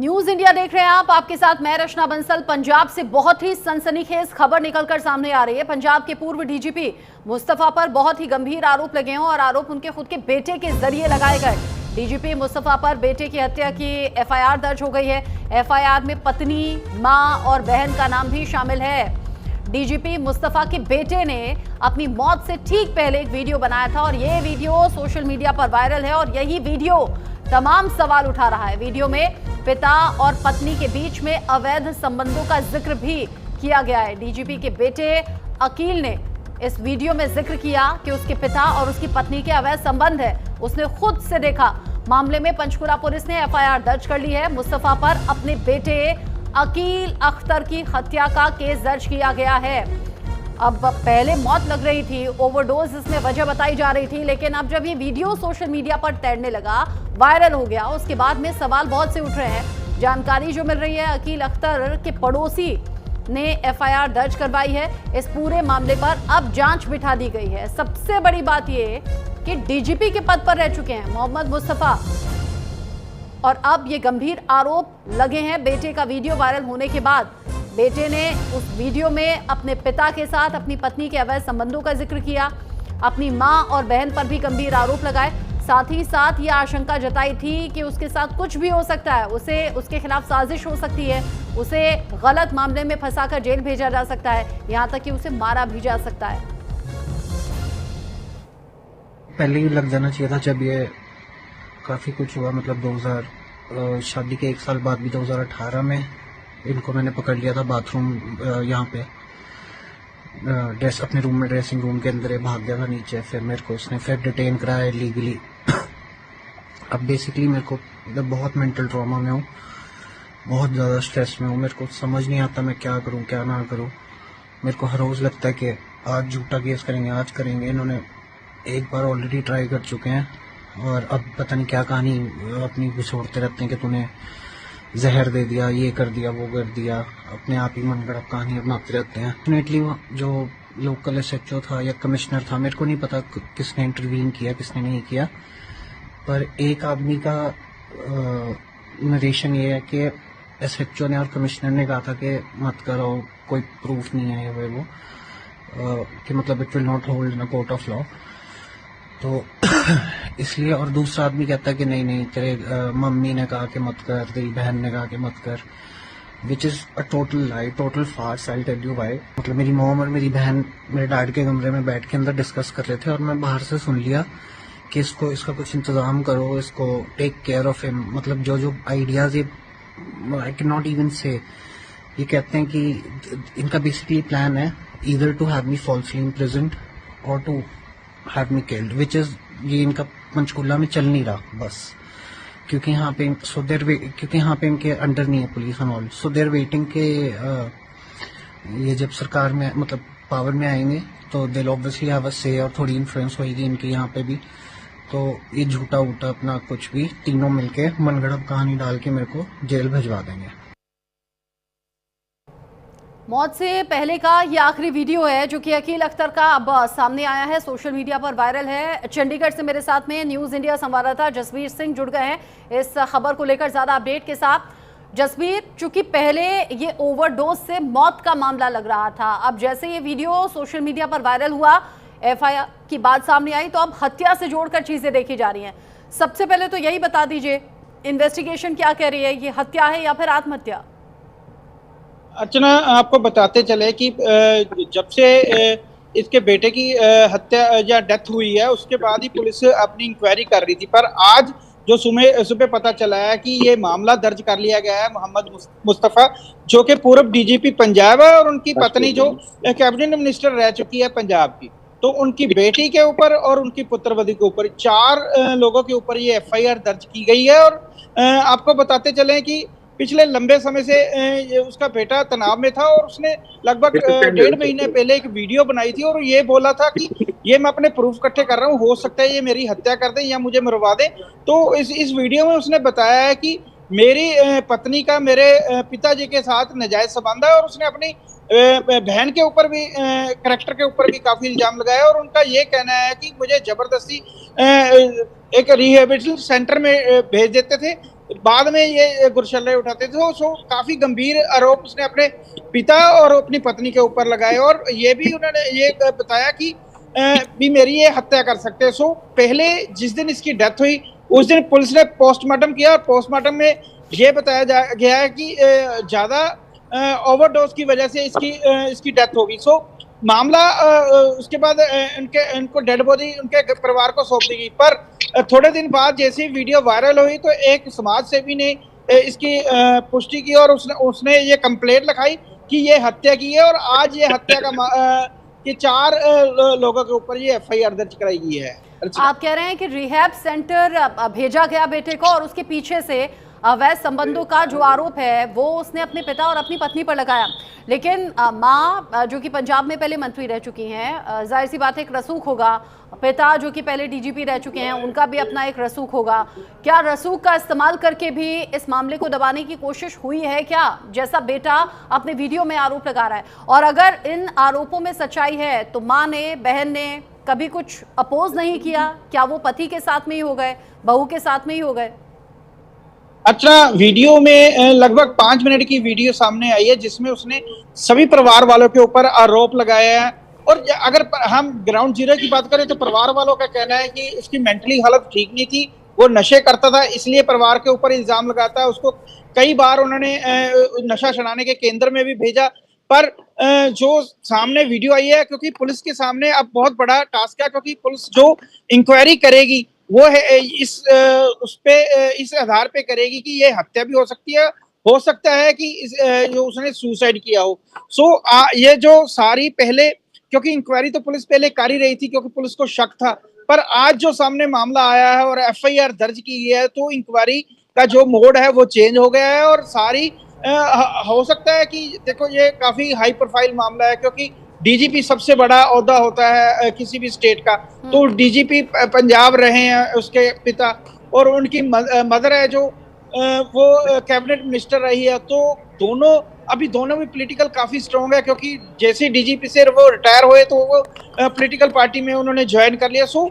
News India देख रहे हैं आप, आपके साथ मैं रचना बंसल। पंजाब से बहुत ही सनसनीखेज खबर निकलकर सामने आ रही है। पंजाब के पूर्व डीजीपी मुस्तफा पर बहुत ही गंभीर आरोप लगे हैं और आरोप उनके खुद के बेटे के जरिए लगाए गए। डीजीपी मुस्तफा पर बेटे की हत्या की एफआईआर दर्ज हो गई है। एफआईआर में पत्नी, मां और बहन का नाम भी शामिल है। डीजीपी मुस्तफा के बेटे ने अपनी मौत से ठीक पहले एक वीडियो बनाया था और यह वीडियो सोशल मीडिया पर वायरल है और यही वीडियो तमाम सवाल उठा रहा है। वीडियो में पिता और पत्नी के बीच में अवैध संबंधों का जिक्र भी किया गया है। डीजीपी के बेटे अकील ने इस वीडियो में जिक्र किया कि उसके पिता और उसकी पत्नी के अवैध संबंध है। उसने खुद से देखा। मामले में पंचकुला पुलिस ने एफआईआर दर्ज कर ली है। मुस्तफा पर अपने बेटे अकील अख्तर की हत्या का केस दर्ज किया गया है। अब पहले मौत लग रही थी, ओवरडोज इसमें वजह बताई जा रही थी, लेकिन अब जब ये वीडियो सोशल मीडिया पर तैरने लगा, वायरल हो गया, उसके बाद में सवाल बहुत से उठ रहे हैं। जानकारी जो मिल रही है, अकील अख्तर के पड़ोसी ने एफआईआर दर्ज करवाई है। इस पूरे मामले पर अब जांच बिठा दी गई है। सबसे बड़ी बात यह कि डीजीपी के पद पर रह चुके हैं मोहम्मद मुस्तफा और अब ये गंभीर आरोप लगे हैं बेटे का वीडियो वायरल होने के बाद। बेटे ने उस वीडियो में अपने पिता के साथ अपनी पत्नी के अवैध संबंधों का जिक्र किया, अपनी मां और बहन पर भी गंभीर आरोप लगाए। साथ ही साथ ये आशंका जताई थी कि उसके साथ कुछ भी हो सकता है, उसके खिलाफ साजिश हो सकती है, उसे गलत मामले में फंसाकर जेल भेजा जा सकता है, यहां तक कि उसे मारा भी जा सकता है। पहले ही लग जाना चाहिए था जब ये काफ़ी कुछ हुआ। मतलब 2000 शादी के 1 साल बाद भी 2018 में इनको मैंने पकड़ लिया था बाथरूम यहाँ पे अपने रूम में, ड्रेसिंग रूम के अंदर भाग गया था नीचे। फिर मेरे को उसने फिर डिटेन कराया लीगली। अब बेसिकली मेरे को मतलब बहुत मेंटल ट्रॉमा में हूँ, बहुत ज़्यादा स्ट्रेस में हूँ। मेरे को समझ नहीं आता मैं क्या करूँ क्या ना करूँ। मेरे को हर रोज़ लगता है कि आज झूठा केस करेंगे, आज करेंगे। इन्होंने एक बार ऑलरेडी ट्राई कर चुके हैं और अब पता नहीं क्या कहानी अपनी घुसोड़ते रहते हैं कि तूने जहर दे दिया, ये कर दिया, वो कर दिया। अपने आप ही मनगढ़ंत कहानी बनाते रहते हैं। डेफिनेटली जो लोकल एसएचओ था या कमिश्नर था, मेरे को नहीं पता किसने इंटरवीन किया किसने नहीं किया, पर एक आदमी का नरेशन ये है कि एसएचओ ने और कमिश्नर ने कहा था कि मत करो, कोई प्रूफ नहीं है वो कि मतलब it will not hold in a court of law. तो इसलिए, और दूसरा आदमी कहता है कि नहीं नहीं तेरे मम्मी ने कहा कि मत कर, तेरी बहन ने कहा कि मत कर, which is a total lie, total farce. I tell you why. मतलब मेरी मॉम और मेरी बहन मेरे डैड के कमरे में बैठ के अंदर डिस्कस कर रहे थे और मैं बाहर से सुन लिया कि इसका कुछ इंतजाम करो, इसको टेक केयर ऑफ हिम। मतलब जो आइडियाज ये आई कैन नॉट इवन से, ये कहते हैं कि इनका बेसिकली प्लान है either to have me falsely imprisoned और to have me killed, which is ये इनका पंचकुला में चल नहीं रहा बस, क्योंकि यहाँ पे क्योंकि यहाँ पे इनके अंडर नहीं है police and all. So there waiting के ये जब सरकार में मतलब पावर में आएंगे तो दे ऑब्वियसली हैव अ से और थोड़ी इन्फ्लुएंस होगी इनकी यहाँ पे भी। तो ये झूठा उठा अपना कुछ भी तीनों मिलके मनगढ़ंत कहानी डाल के मेरे को जेल भिजवा देंगे। मौत से पहले का ये आखिरी वीडियो है जो कि अकील अख्तर का अब सामने आया है, सोशल मीडिया पर वायरल है। चंडीगढ़ से मेरे साथ में न्यूज़ इंडिया संवाददाता जसवीर सिंह जुड़ गए हैं इस खबर को लेकर ज़्यादा अपडेट के साथ। जसवीर, चूंकि पहले ये ओवरडोज से मौत का मामला लग रहा था, अब जैसे ये वीडियो सोशल मीडिया पर वायरल हुआ, एफआईआर की बात सामने आई, तो अब हत्या से जोड़कर चीज़ें देखी जा रही हैं। सबसे पहले तो यही बता दीजिए, इन्वेस्टिगेशन क्या कह रही है, ये हत्या है या फिर आत्महत्या? अर्चना, आपको बताते चले कि जब से इसके बेटे की हत्या या डेथ हुई है, उसके बाद ही पुलिस अपनी इंक्वायरी कर रही थी, पर आज जो सुबह पता चला है कि ये मामला दर्ज कर लिया गया है। मोहम्मद मुस्तफा जो कि पूर्व डीजीपी पंजाब है और उनकी पत्नी जो कैबिनेट मिनिस्टर रह चुकी है पंजाब की, तो उनकी बेटी के ऊपर और उनकी पुत्रवधू के ऊपर 4 लोगों के ऊपर ये एफआईआर दर्ज की गई है। और आपको बताते चले कि पिछले लंबे समय से उसका बेटा तनाव में था और उसने लगभग 1.5 महीने पहले एक वीडियो बनाई थी और ये बोला था कि ये मैं अपने प्रूफ इकट्ठे कर रहा हूँ, हो सकता है ये मेरी हत्या कर दें या मुझे मरवा दें। तो इस वीडियो में उसने बताया है कि मेरी पत्नी का मेरे पिताजी के साथ नाजायज संबंध है और उसने अपनी बहन के ऊपर भी, करैक्टर के ऊपर भी काफी इल्जाम लगाया और उनका ये कहना है कि मुझे जबरदस्ती एक रिहेबिलिटेशन सेंटर में भेज देते थे बाद में ये गुरशल्ले उठाते थे। सो काफी गंभीर आरोप उसने अपने पिता और अपनी पत्नी के ऊपर लगाए, और ये भी उन्होंने ये बताया कि भी मेरी ये हत्या कर सकते हैं। सो पहले जिस दिन इसकी डेथ हुई उस दिन पुलिस ने पोस्टमार्टम किया, और पोस्टमार्टम में ये बताया गया है कि ज्यादा ओवरडोज की वजह से इसकी डेथ होगी। सो मामला उसके बाद इनको डेड बॉडी उनके परिवार को सौंप दी गई। पर थोड़े दिन बाद जैसे वीडियो वायरल हुई तो एक समाज सेवी ने इसकी पुष्टि की, और उसने ये कंप्लेंट लिखाई कि ये हत्या की है, और आज ये हत्या का कि 4 लोगों के ऊपर ये एफआईआर दर्ज कराई गई है। आप कह रहे हैं कि रिहैब सेंटर भेजा गया बेटे को, और उसके पीछे से अवैध संबंधों का जो आरोप है वो उसने अपने पिता और अपनी पत्नी पर लगाया। लेकिन माँ जो कि पंजाब में पहले मंत्री रह चुकी हैं, जाहिर सी बात है एक रसूख होगा। पिता जो कि पहले डीजीपी रह चुके हैं, उनका भी अपना एक रसूख होगा। क्या रसूख का इस्तेमाल करके भी इस मामले को दबाने की कोशिश हुई है क्या, जैसा बेटा अपने वीडियो में आरोप लगा रहा है? और अगर इन आरोपों में सच्चाई है तो माँ ने, बहन ने कभी कुछ अपोज नहीं किया? क्या वो पति के साथ में ही हो गए, बहू के साथ में ही हो गए? अच्छा, वीडियो में लगभग 5 मिनट की वीडियो सामने आई है जिसमें उसने सभी परिवार वालों के ऊपर आरोप लगाया है। और अगर हम ग्राउंड जीरो की बात करें तो परिवार वालों का कहना है कि उसकी मेंटली हालत ठीक नहीं थी, वो नशे करता था, इसलिए परिवार के ऊपर इल्जाम लगाता है। उसको कई बार उन्होंने नशा छुड़ाने के केंद्र में भी भेजा, पर जो सामने वीडियो आई है, क्योंकि पुलिस के सामने अब बहुत बड़ा टास्क है, क्योंकि पुलिस जो इंक्वायरी करेगी वो है इस आधार पे करेगी कि ये हत्या भी हो सकता है कि जो उसने सुसाइड किया हो। ये जो सारी पहले, क्योंकि इंक्वायरी तो पुलिस पहले कर ही रही थी क्योंकि पुलिस को शक था, पर आज जो सामने मामला आया है और एफआईआर दर्ज की गई है तो इंक्वायरी का जो मोड है वो चेंज हो गया है। और सारी हो सकता है कि देखो ये काफी हाई प्रोफाइल मामला है, क्योंकि डीजीपी सबसे बड़ा ओहदा होता है किसी भी स्टेट का। तो डीजीपी पंजाब रहे हैं उसके पिता, और उनकी मदर है जो वो कैबिनेट मिनिस्टर रही है। तो दोनों भी पॉलिटिकल काफी स्ट्रॉन्ग है, क्योंकि जैसे डीजीपी से वो रिटायर हुए तो वो पॉलिटिकल पार्टी में उन्होंने ज्वाइन कर लिया। सो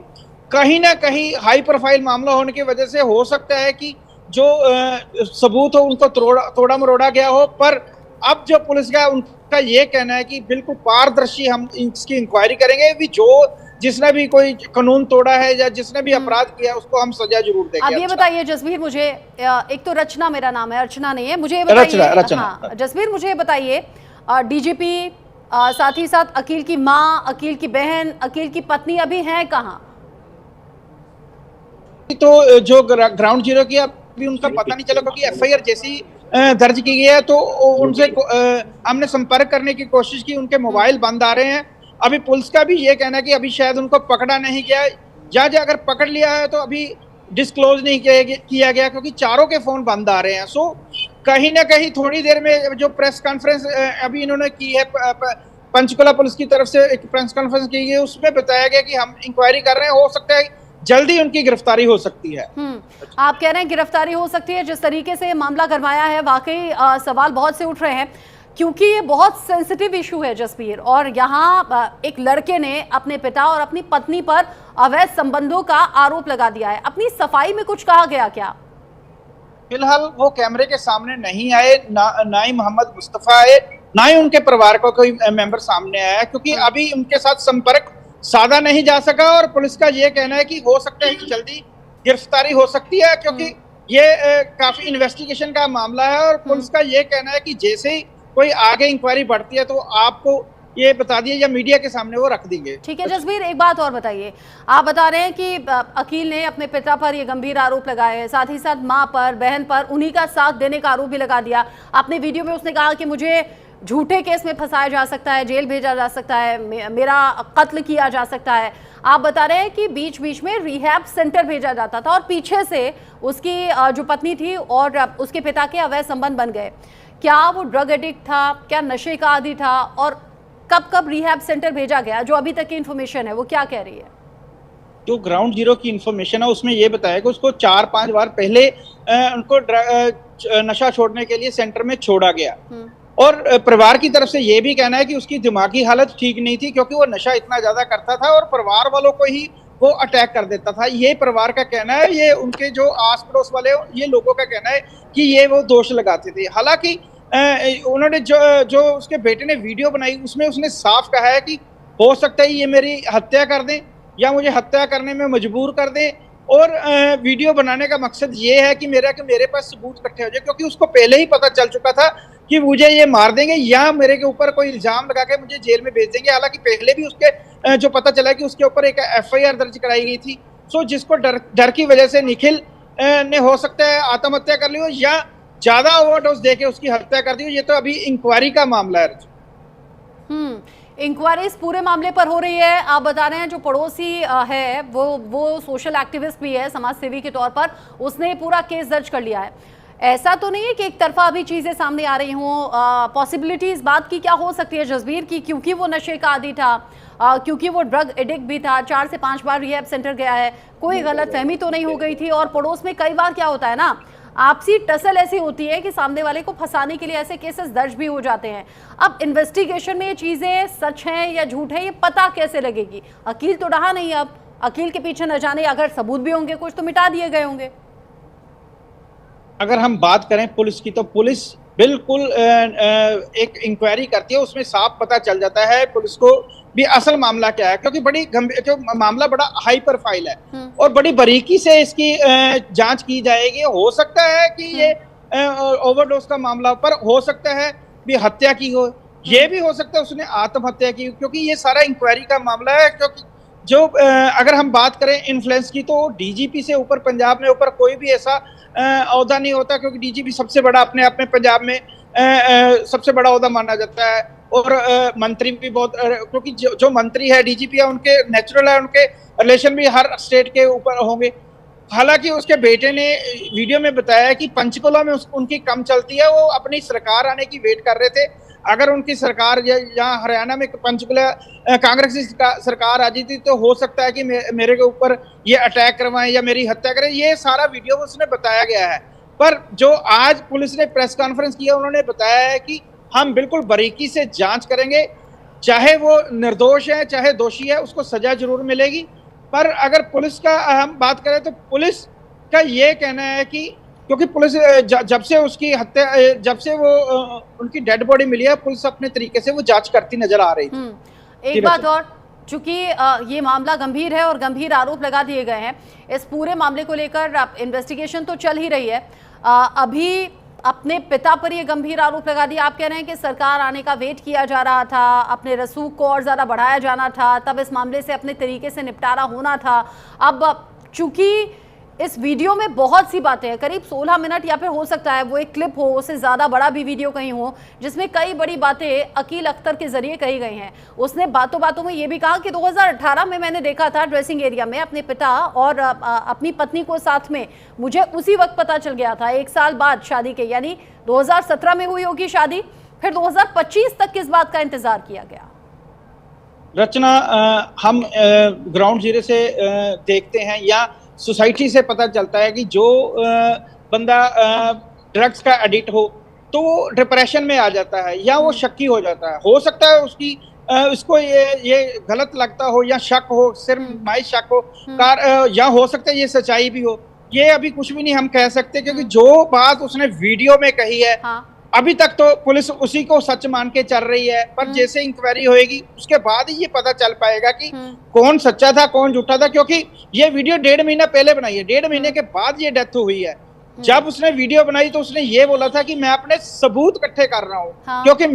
कहीं ना कहीं हाई प्रोफाइल मामला होने की वजह से हो सकता है कि जो सबूत हो उनको तोड़ा मरोड़ा गया हो। पर अब जो पुलिस का उनका ये कहना है कि बिल्कुल पारदर्शी हम इसकी इंक्वायरी करेंगे, भी जिसने भी कोई कानून तोड़ा है या जिसने भी अपराध किया उसको हम सजा जरूर देंगे। अब ये बताइए जसबीर, मुझे एक तो रचना मेरा नाम है, अर्चना नहीं है, मुझे ये बताइए। हाँ, जसबीर मुझे ये बताइए, डीजीपी साथ ही साथ अकील की माँ, अकील की बहन, अकील की पत्नी अभी हैं कहाँ? तो जो ग्राउंड जीरो की अभी उनका पता नहीं चला, क्योंकि एफआईआर जैसी दर्ज की गई है तो उनसे हमने संपर्क करने की कोशिश की, उनके मोबाइल बंद आ रहे हैं। अभी पुलिस का भी ये कहना है कि अभी शायद उनको पकड़ा नहीं गया, या अगर पकड़ लिया है तो अभी डिस्क्लोज नहीं किया गया, क्योंकि चारों के फोन बंद आ रहे हैं। सो कहीं ना कहीं थोड़ी देर में जो प्रेस कॉन्फ्रेंस अभी इन्होंने की है, पंचकुला पुलिस की तरफ से एक प्रेस कॉन्फ्रेंस की गई, उसमें बताया गया कि हम इंक्वायरी कर रहे हैं, हो सकता है जल्दी उनकी गिरफ्तारी हो सकती है। आप कह रहे हैं गिरफ्तारी हो सकती है। जिस तरीके से मामला गरमाया है, वाकई सवाल बहुत से उठ रहे हैं, क्योंकि ये बहुत सेंसिटिव इशू है जसबीर, और यहाँ एक लड़के ने अपने पिता और अपनी पत्नी पर अवैध संबंधों का आरोप लगा दिया है। अपनी सफाई में कुछ कहा गया क्या? फिलहाल वो कैमरे के सामने नहीं आए, ना ही मोहम्मद मुस्तफा आए, ना ही उनके परिवार का कोई मेंबर सामने आया, क्योंकि अभी उनके साथ संपर्क साधा नहीं जा सका। और पुलिस का ये कहना है कि हो सकता है कि जल्दी गिरफ्तारी हो सकती है, क्योंकि ये काफी इन्वेस्टिगेशन का मामला है। और पुलिस का ये कहना है कि जैसे ही कोई आगे इंक्वायरी बढ़ती है तो आपको ये बता दिए या मीडिया के सामने वो रख देंगे। ठीक है जसबीर, एक बात और बताइए, आप बता रहे हैं कि अकील ने अपने पिता पर ये गंभीर आरोप लगाए हैं, साथ ही साथ माँ पर, बहन पर, उन्हीं का साथ देने का आरोप भी लगा दिया। अपने वीडियो में उसने कहा कि मुझे झूठे केस में फंसाया जा सकता है, जेल भेजा जा सकता है, मेरा कत्ल किया जा सकता है। आप बता रहे हैं कि बीच बीच में रिहैब सेंटर भेजा जाता था, और पीछे से उसकी जो पत्नी थी और उसके पिता के अवैध संबंध बन गए। क्या वो ड्रग एडिक्ट था, क्या नशे का आदी था, और कब कब रिहैब सेंटर भेजा गया? जो अभी तक की इन्फॉर्मेशन है वो क्या कह रही है? जो ग्राउंड जीरो की इन्फॉर्मेशन है उसमें ये बताया कि उसको 4-5 बार पहले उनको नशा छोड़ने के लिए सेंटर में छोड़ा गया, और परिवार की तरफ से ये भी कहना है कि उसकी दिमागी हालत ठीक नहीं थी, क्योंकि वो नशा इतना ज्यादा करता था और परिवार वालों को ही वो अटैक कर देता था। ये परिवार का कहना है, ये उनके जो आस पड़ोस वाले ये लोगों का कहना है कि ये वो दोष लगाते थे। हालांकि उन्होंने जो उसके बेटे ने वीडियो बनाई उसमें उसने साफ कहा है कि हो सकता है ये मेरी हत्या कर दें या मुझे हत्या करने में मजबूर कर दें, और वीडियो बनाने का मकसद ये है कि मेरे पास सबूत इकट्ठे हो जाए, क्योंकि उसको पहले ही पता चल चुका था कि मुझे ये मार देंगे या मेरे के ऊपर कोई इल्जाम लगा के मुझे जेल में भेज देंगे। हालांकि पहले भी उसके जो पता चला कि उसके ऊपर एक FIR दर्ज कराई गई थी। सो जिसको डर की वजह से निखिल ने हो सकता है आत्महत्या कर ली हो या ज्यादा ओवरडोज देके उसकी हत्या कर दी हो। ये तो अभी इंक्वायरी का मामला है। इंक्वायरी इस पूरे मामले पर हो रही है। आप बता रहे हैं जो पड़ोसी है वो सोशल एक्टिविस्ट भी है, समाज सेवी के तौर पर, उसने पूरा केस दर्ज कर लिया है। ऐसा तो नहीं है कि एक तरफा अभी चीजें सामने आ रही हों? पॉसिबिलिटी इस बात की क्या हो सकती है जसबीर की, क्योंकि वो नशे का आदी था, क्योंकि वो ड्रग एडिक्ट भी था, 4 से 5 बार रिहैब सेंटर गया है, कोई गलतफहमी तो नहीं हो गई थी? और पड़ोस में कई बार क्या होता है ना, आपसी टसल ऐसी होती है कि सामने वाले को फंसाने के लिए ऐसे केसेस दर्ज भी हो जाते हैं। अब इन्वेस्टिगेशन में ये चीजें सच हैं या झूठ है, ये पता कैसे लगेगी? अकील तो रहा नहीं, अब अकील के पीछे न जाने अगर सबूत भी होंगे कुछ तो मिटा दिए गए होंगे। अगर हम बात करें पुलिस की, तो पुलिस बिल्कुल एक इंक्वायरी करती है, उसमें साफ पता चल जाता है पुलिस को भी असल मामला क्या है, क्योंकि बड़ी गंभीर मामला बड़ा हाई प्रोफाइल है और बड़ी बारीकी से इसकी जांच की जाएगी। हो सकता है कि ये ओवरडोज का मामला, पर हो सकता है भी हत्या की हो, ये भी हो सकता है उसने आत्महत्या की, क्योंकि ये सारा इंक्वायरी का मामला है। क्योंकि जो अगर हम बात करें इन्फ्लुएंस की, तो DGP से ऊपर पंजाब में ऊपर कोई भी ऐसा ओहदा नहीं होता, क्योंकि DGP सबसे बड़ा अपने आप में पंजाब में सबसे बड़ा ओहदा माना जाता है। और मंत्री भी बहुत, क्योंकि जो मंत्री है DGP है, उनके नेचुरल है, उनके रिलेशन भी हर स्टेट के ऊपर होंगे। हालांकि उसके बेटे ने वीडियो में बताया कि पंचकुला में उनकी कम चलती है, वो अपनी सरकार आने की वेट कर रहे थे। अगर उनकी सरकार यहाँ हरियाणा में पंचकुला कांग्रेस की सरकार आ जाती तो हो सकता है कि मेरे के ऊपर ये अटैक करवाएं या मेरी हत्या करें। ये सारा वीडियो उसने बताया गया है। पर जो आज पुलिस ने प्रेस कॉन्फ्रेंस किया, उन्होंने बताया है कि हम बिल्कुल बारीकी से जांच करेंगे, चाहे वो निर्दोष है चाहे दोषी है, उसको सजा जरूर मिलेगी। पर अगर पुलिस का हम बात करें तो पुलिस का ये कहना है कि क्योंकि पुलिस जब से उसकी हत्या, जब से वो उनकी डेड बॉडी मिली है, पुलिस अपने तरीके से वो जांच करती नजर आ रही थी। एक बात और, चूंकि ये मामला गंभीर है और गंभीर आरोप लगा दिए गए हैं, इस पूरे मामले को लेकर इन्वेस्टिगेशन तो चल ही रही है। अभी अपने पिता पर ये गंभीर आरोप लगा दिया। आप कह रहे हैं कि सरकार आने का वेट किया जा रहा था, अपने रसूख को और ज़्यादा बढ़ाया जाना था, तब इस मामले से अपने तरीके से निपटारा होना था। अब चूंकि इस वीडियो में बहुत सी बातें हैं, करीब 16 मिनट या फिर हो सकता है वो एक क्लिप हो, उससे ज़्यादा बड़ा भी वीडियो कहीं हो, जिसमें कई बड़ी बातें अकील अख्तर के जरिए कही गई हैं। उसने बातों बातों में ये भी कहा कि 2018 में मैंने देखा था ड्रेसिंग एरिया में अपने पिता और अपनी पत्नी को साथ में, मुझे उसी वक्त पता चल गया था। 1 साल बाद शादी के, यानी 2017 में हुई होगी शादी, फिर 2025 तक किस बात का इंतजार किया गया? रचना, हम ग्राउंड जीरो से देखते हैं या सोसाइटी से पता चलता है कि जो बंदा ड्रग्स का एडिक्ट हो तो वो डिप्रेशन में आ जाता है या वो शक्की हो जाता है। हो सकता है उसको ये गलत लगता हो या शक हो, सिर्फ माई शक हो, या हो सकता है ये सच्चाई भी हो। ये अभी कुछ भी नहीं हम कह सकते, क्योंकि जो बात उसने वीडियो में कही है, अभी तक तो पुलिस उसी को सच मान के चल रही है। पर जैसे इंक्वायरी होएगी उसके बाद ही ये पता चल पाएगा कि कौन सच्चा था कौन झूठा था, क्योंकि ये वीडियो 1.5 महीना पहले बनाई है। 1.5 महीने के बाद ये डेथ हुई है। जब उसने वीडियो बनाई तो उसने ये बोला था कि मैं अपने सबूत इकट्ठे कर रहा हूँ, क्योंकि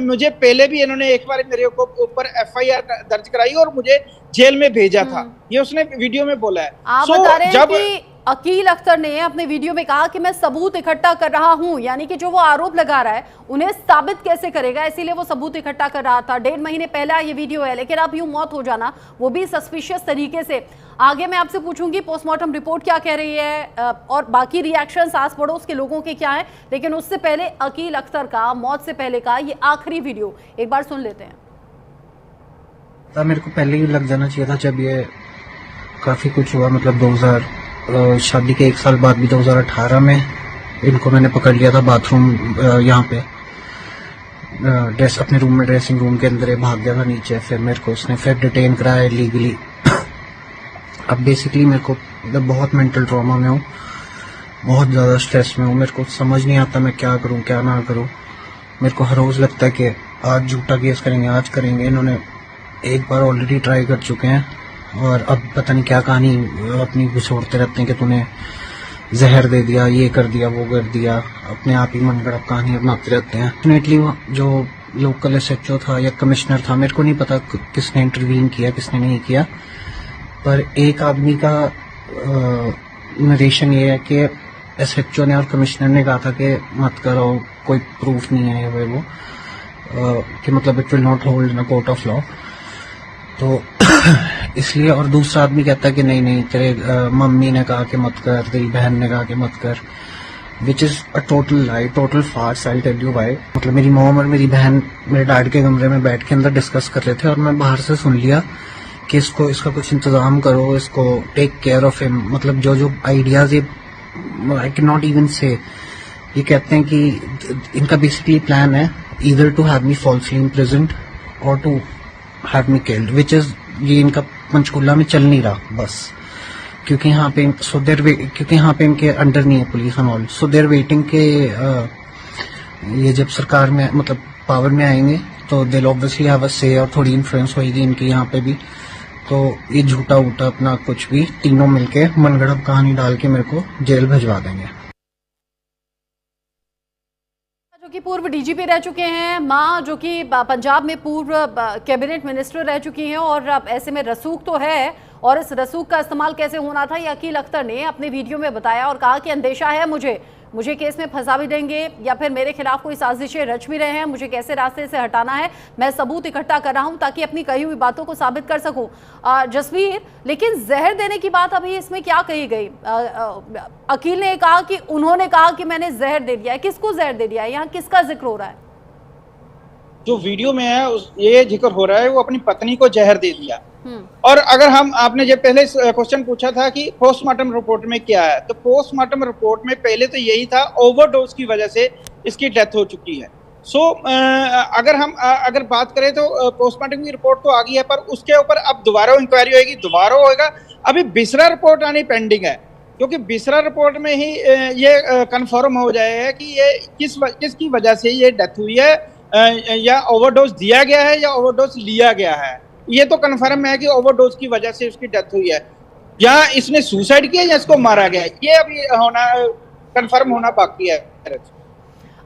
मुझे पहले भी इन्होंने एक बार मेरे ऊपर FIR दर्ज कराई और मुझे जेल में भेजा था। ये उसने वीडियो में बोला है। आप बता रहे हैं कि अकील अख्तर ने अपने वीडियो में कहा कि मैं सबूत इकट्ठा कर रहा हूं, यानी कि जो वो आरोप लगा रहा है उन्हें साबित कैसे करेगा, इसीलिए वो सबूत इकट्ठा कर रहा था। 1.5 महीने पहला ये वीडियो है, लेकिन अब यूं मौत हो जाना, वो भी सस्पिशियस तरीके से। आगे मैं आपसे पूछूंगी पोस्टमार्टम रिपोर्ट क्या कह रही है और बाकी रिएक्शंस आस पड़ोस के लोगों के क्या हैं, लेकिन उससे पहले अकील अख्तर का मौत से पहले का ये आखिरी वीडियो एक बार सुन लेते हैं। मेरे को पहले ही लग जाना चाहिए था जब ये काफी कुछ हुआ, मतलब शादी के 1 साल बाद भी 2018 में इनको मैंने पकड़ लिया था बाथरूम यहाँ पे अपने रूम में, ड्रेसिंग रूम के अंदर भाग गया था नीचे। फिर मेरे को उसने फिर डिटेन कराया लीगली अब बेसिकली मेरे को मतलब बहुत मेंटल ट्रॉमा में हूँ, बहुत ज़्यादा स्ट्रेस में हूँ। मेरे को समझ नहीं आता मैं क्या करूँ क्या ना करूँ। मेरे को हर रोज़ लगता है कि आज झूठा केस करेंगे, आज करेंगे। इन्होंने एक बार ऑलरेडी ट्राई कर चुके हैं और अब पता नहीं क्या कहानी अपनी घुसोड़ते रहते हैं कि तूने जहर दे दिया, ये कर दिया, वो कर दिया। अपने आप ही मनगढ़ंत कहानी बनाते रहते हैं। डेफिनेटली जो लोकल SHO था या कमिश्नर था, मेरे को नहीं पता किसने इंटरवीन किया किसने नहीं किया, पर एक आदमी का नरेशन ये है कि SHO ने और कमिश्नर ने कहा था कि मत करो, कोई प्रूफ नहीं है वो कि मतलब it will not hold in a court of law. तो इसलिए, और दूसरा आदमी कहता है कि नहीं नहीं तेरे मम्मी ने कहा कि मत कर, तेरी बहन ने कहा कि मत कर, which is a total lie, total farce. I tell you why. मतलब मेरी मॉम और मेरी बहन मेरे डैड के कमरे में बैठ के अंदर डिस्कस कर रहे थे और मैं बाहर से सुन लिया कि इसका कुछ इंतजाम करो, इसको टेक केयर ऑफ हिम। मतलब जो आइडियाज ये आई कैन नॉट इवन से, ये कहते हैं कि इनका बेसिकली प्लान है either to have me falsely imprisoned और to have me killed, which is ये इनका पंचकुला में चल नहीं रहा बस, क्योंकि यहाँ पे क्योंकि यहाँ पे इनके अंडर नहीं है police and all. So there waiting के ये जब सरकार में मतलब पावर में आएंगे तो दे ऑब्वियसली हैव अ से और थोड़ी इन्फ्लुएंस होगी इनकी यहाँ पे भी। तो ये झूठा वूठा अपना कुछ भी तीनों मिलके मनगढ़ंत कहानी डाल के मेरे को जेल भिजवा देंगे। जो कि पूर्व DGP रह चुके हैं, मां जो कि पंजाब में पूर्व कैबिनेट मिनिस्टर रह चुकी हैं, और अब ऐसे में रसूख तो है, और इस रसूख का इस्तेमाल कैसे होना था ये अकील अख्तर ने अपने वीडियो में बताया और कहा कि अंदेशा है मुझे केस में फंसा भी देंगे या फिर मेरे खिलाफ कोई साजिशें रच भी रहे हैं, मुझे कैसे रास्ते से हटाना है, मैं सबूत इकट्ठा कर रहा हूं ताकि अपनी कही हुई बातों को साबित कर सकूं। जसवीर, लेकिन जहर देने की बात अभी इसमें क्या कही गई? अकील ने कहा कि उन्होंने कहा कि मैंने जहर दे दिया है। किसको जहर दे दिया है? यहाँ किसका जिक्र हो रहा है? जो वीडियो में है ये जिक्र हो रहा है वो अपनी पत्नी को जहर दे दिया। और अगर आपने जो पहले क्वेश्चन पूछा था कि पोस्टमार्टम रिपोर्ट में क्या है, तो पोस्टमार्टम रिपोर्ट में पहले तो यही था ओवरडोज की वजह से इसकी डेथ हो चुकी है। अगर बात करें तो पोस्टमार्टम की रिपोर्ट तो आ गई है, पर उसके ऊपर अब दोबारा इंक्वायरी होगी, दोबारा होगा। अभी बिसरा रिपोर्ट आनी पेंडिंग है, क्योंकि बिसरा रिपोर्ट में ही ये कंफर्म हो जाएगा कि ये किसकी वजह से ये डेथ हुई है, या ओवरडोज दिया गया है या ओवरडोज लिया गया है। ये तो कंफर्म है कि ओवरडोज की वजह से उसकी डेथ हुई है, या इसने सुसाइड किया या इसको मारा गया, ये अभी कंफर्म होना बाकी है।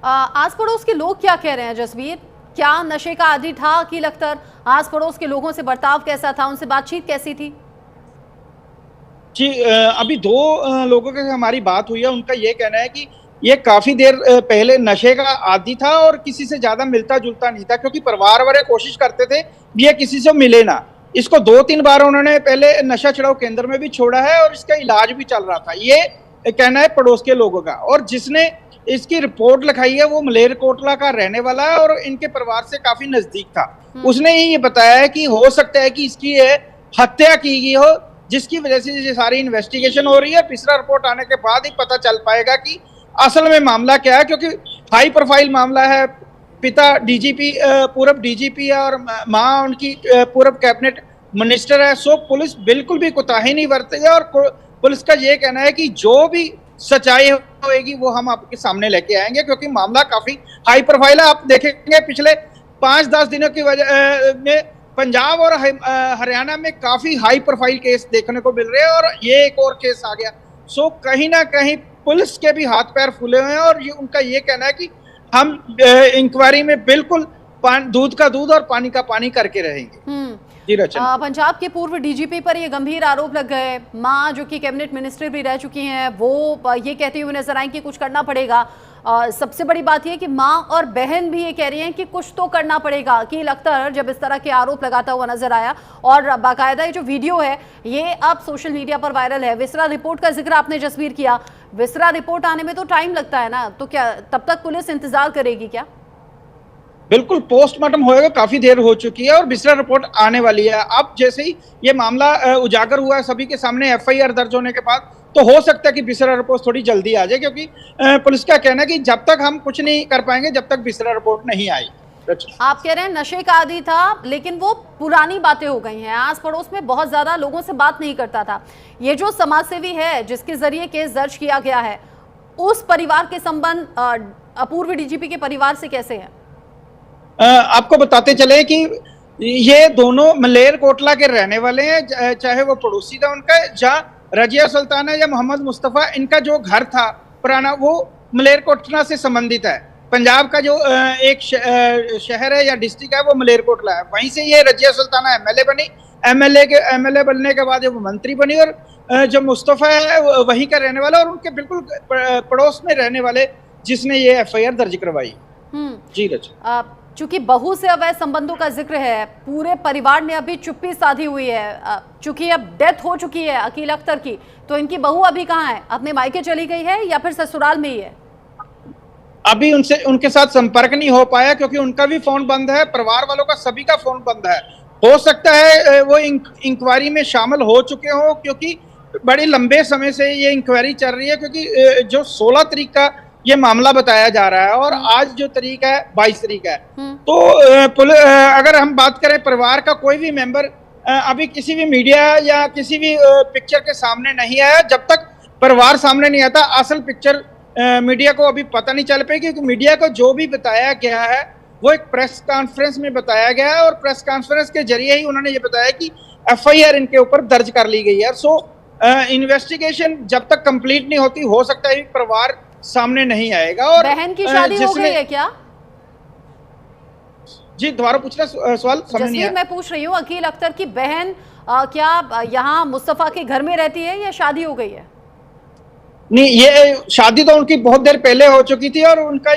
आस पड़ोस के लोग क्या कह रहे हैं जसवीर? क्या नशे का आदी था अकील अख्तर? आस पड़ोस के लोगों से बर्ताव कैसा था, उनसे बातचीत कैसी थी? जी, अभी 2 लोगों के हमारी बात हुई है। उनका ये कहना है कि ये काफी देर पहले नशे का आदी था और किसी से ज्यादा मिलता जुलता नहीं था, क्योंकि परिवार वाले कोशिश करते थे ये किसी से मिले ना। इसको 2-3 बार उन्होंने पहले नशा छुड़ाऊ केंद्र में भी छोड़ा है और इसका इलाज भी चल रहा था, ये कहना है पड़ोस के लोगों का। और जिसने इसकी रिपोर्ट लिखाई है वो मलेरकोटला का रहने वाला है और इनके परिवार से काफी नजदीक था। उसने ये बताया है कि हो सकता है कि इसकी हत्या की गई हो, जिसकी वजह से ये सारी इन्वेस्टिगेशन हो रही है। तीसरा रिपोर्ट आने के बाद ही पता चल पाएगा कि असल में मामला क्या है, क्योंकि हाई प्रोफाइल मामला है। पिता DGP, पूर्व DGP है और मां उनकी पूर्व कैबिनेट मिनिस्टर है। सो पुलिस बिल्कुल भी कोताही नहीं बरतेगी और पुलिस का ये कहना है कि जो भी सच्चाई होगी वो हम आपके सामने लेके आएंगे, क्योंकि मामला काफी हाई प्रोफाइल है। आप देखेंगे पिछले 5-10 दिनों की वजह में पंजाब और हरियाणा में काफी हाई प्रोफाइल केस देखने को मिल रहे हैं और ये एक और केस आ गया। सो कहीं ना कहीं पुलिस के भी हाथ पैर फूले हुए हैं और उनका ये कहना है कि हम इंक्वायरी में बिल्कुल दूध का दूध और पानी का पानी करके रहेंगे। जी रचना, पंजाब के पूर्व DGP पर ये गंभीर आरोप लग गए। मां जो कि कैबिनेट मिनिस्टर भी रह चुकी हैं, वो ये कहती हुई नजर आई कि कुछ करना पड़ेगा। सबसे बड़ी बात यह कि मां और बहन भी ये कह रही हैं कि कुछ तो करना पड़ेगा। अकील अख्तर जब इस तरह के आरोप लगाता हुआ नजर आया, और बाकायदा ये जो वीडियो है ये अब सोशल मीडिया पर वायरल है। विसरा रिपोर्ट का जिक्र आपने जसवीर किया, विसरा रिपोर्ट आने में तो टाइम लगता है ना, तो क्या तब तक पुलिस इंतजार करेगी क्या? बिल्कुल, पोस्टमार्टम होएगा, काफी देर हो चुकी है और बिसरा रिपोर्ट आने वाली है। अब जैसे ही ये मामला उजागर हुआ है सभी के सामने, FIR दर्ज होने के बाद, तो हो सकता है कि बिसरा रिपोर्ट थोड़ी जल्दी आ जाए, क्योंकि पुलिस का कहना है कि जब तक हम कुछ नहीं कर पाएंगे जब तक बिसरा रिपोर्ट नहीं आई। आप कह रहे हैं नशे का आदी था, लेकिन वो पुरानी बातें हो गई हैं। आस पड़ोस में बहुत ज्यादा लोगों से बात नहीं करता था। ये जो समाजसेवी है जिसके जरिए केस दर्ज किया गया है, उस परिवार के संबंध पूर्व डीजीपी के परिवार से कैसे हैं? आपको बताते चले कि ये दोनों मलेरकोटला के रहने वाले हैं, चाहे वो पड़ोसी था उनका, जहाँ रजिया सुल्ताना या मोहम्मद मुस्तफ़ा, इनका जो घर था पुराना वो मलेरकोटला से संबंधित है। पंजाब का जो एक शहर है या डिस्ट्रिक्ट है वो मलेरकोटला है। वहीं से ये रजिया सुल्ताना एमएलए बनी, एमएलए बनने के बाद वो मंत्री बनी, और जो मुस्तफ़ा है वहीं का रहने वाला और उनके बिल्कुल पड़ोस में रहने वाले जिसने ये एफआईआर दर्ज करवाई। जी रचा, चूंकि बहू से अवैध संबंधों का जिक्र है, पूरे परिवार ने अभी चुप्पी साधी हुई है। चूंकि अब डेथ हो चुकी है अकील अख्तर की, तो इनकी बहू अभी कहाँ है? अपने मायके चली गई है या फिर ससुराल में ही है? अभी उनके साथ संपर्क नहीं हो पाया क्योंकि उनका भी फोन बंद है, परिवार वालों का सभी का फोन बंद है। हो सकता है वो इंक्वायरी में शामिल हो चुके हो, क्योंकि बड़े लंबे समय से ये इंक्वायरी चल रही है। क्योंकि जो 16 तारीख का ये मामला बताया जा रहा है और आज जो तारीख है 22 तारीख है, तो अगर हम बात करें परिवार का कोई भी मेंबर अभी किसी भी मीडिया या किसी भी पिक्चर के सामने नहीं आया। जब तक परिवार सामने नहीं आता असल पिक्चर मीडिया को अभी पता नहीं चल पाएगी, क्योंकि मीडिया को जो भी बताया गया है वो एक प्रेस कॉन्फ्रेंस में बताया गया है और प्रेस कॉन्फ्रेंस के जरिए ही उन्होंने ये बताया कि एफआईआर इनके ऊपर दर्ज कर ली गई है। सो इन्वेस्टिगेशन जब तक कंप्लीट नहीं होती, हो सकता है परिवार सामने नहीं आएगा। और बहन की शादी हो गई है क्या? जी दोबारा पूछ रहा सवाल समझ नहीं आया। मैं पूछ रही हूँ अकील अख्तर की बहन क्या यहाँ मुस्तफा के घर में रहती है या शादी हो गई है? नहीं, ये शादी तो उनकी बहुत देर पहले हो चुकी थी और उनका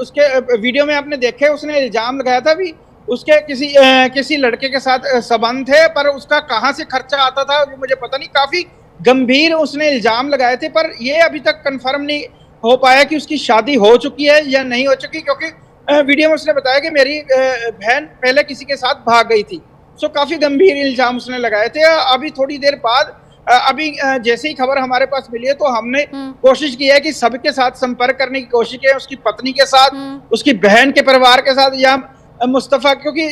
उसके वीडियो में आपने देखे उसने इल्जाम लगाया था भी उसके किसी लड़के के साथ संबंध थे, पर उसका कहाँ से खर्चा आता था वो मुझे पता नहीं। काफी गंभीर उसने इल्जाम लगाए थे, पर ये अभी तक कंफर्म नहीं हो पाया कि उसकी शादी हो चुकी है या नहीं हो चुकी, क्योंकि वीडियो में उसने बताया कि मेरी बहन पहले किसी के साथ भाग गई थी। सो काफी गंभीर इल्जाम उसने लगाए थे। अभी थोड़ी देर बाद अभी जैसे ही खबर हमारे पास मिली है तो हमने कोशिश की है कि सबके साथ संपर्क करने की कोशिश की है, उसकी पत्नी के साथ, उसकी बहन के परिवार के साथ, या मुस्तफा, क्योंकि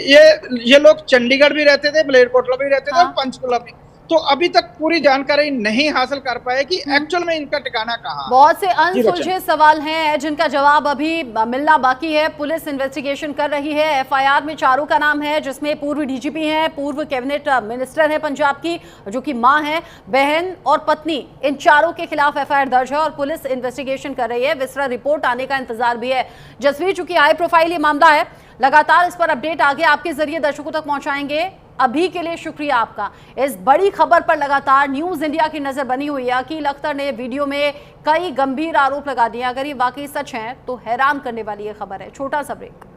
ये लोग चंडीगढ़ भी रहते थे, मलेरकोटला भी रहते थे और पंचकुला भी। तो अभी तक पूरी जानकारी नहीं हासिल कर पाए कि एक्चुअल में इनका ठिकाना कहाँ। बहुत से अनसुलझे सवाल हैं जिनका जवाब अभी मिलना बाकी है। पुलिस इन्वेस्टिगेशन कर रही है। एफआईआर में चारों का नाम है, जिसमें पूर्व डीजीपी हैं, पूर्व कैबिनेट मिनिस्टर है पंजाब की, जो कि मां है, बहन और पत्नी, इन चारों के खिलाफ एफआईआर दर्ज है और पुलिस इन्वेस्टिगेशन कर रही है। विस्तार रिपोर्ट आने का इंतजार भी है। जसवीर, चूंकि हाई प्रोफाइल ये मामला है, लगातार इस पर अपडेट आगे आपके जरिए दर्शकों तक पहुंचाएंगे। अभी के लिए शुक्रिया आपका। इस बड़ी खबर पर लगातार न्यूज इंडिया की नजर बनी हुई है। अकील अख्तर ने वीडियो में कई गंभीर आरोप लगा दिए। अगर ये वाकई सच है तो हैरान करने वाली ये खबर है। छोटा सा ब्रेक।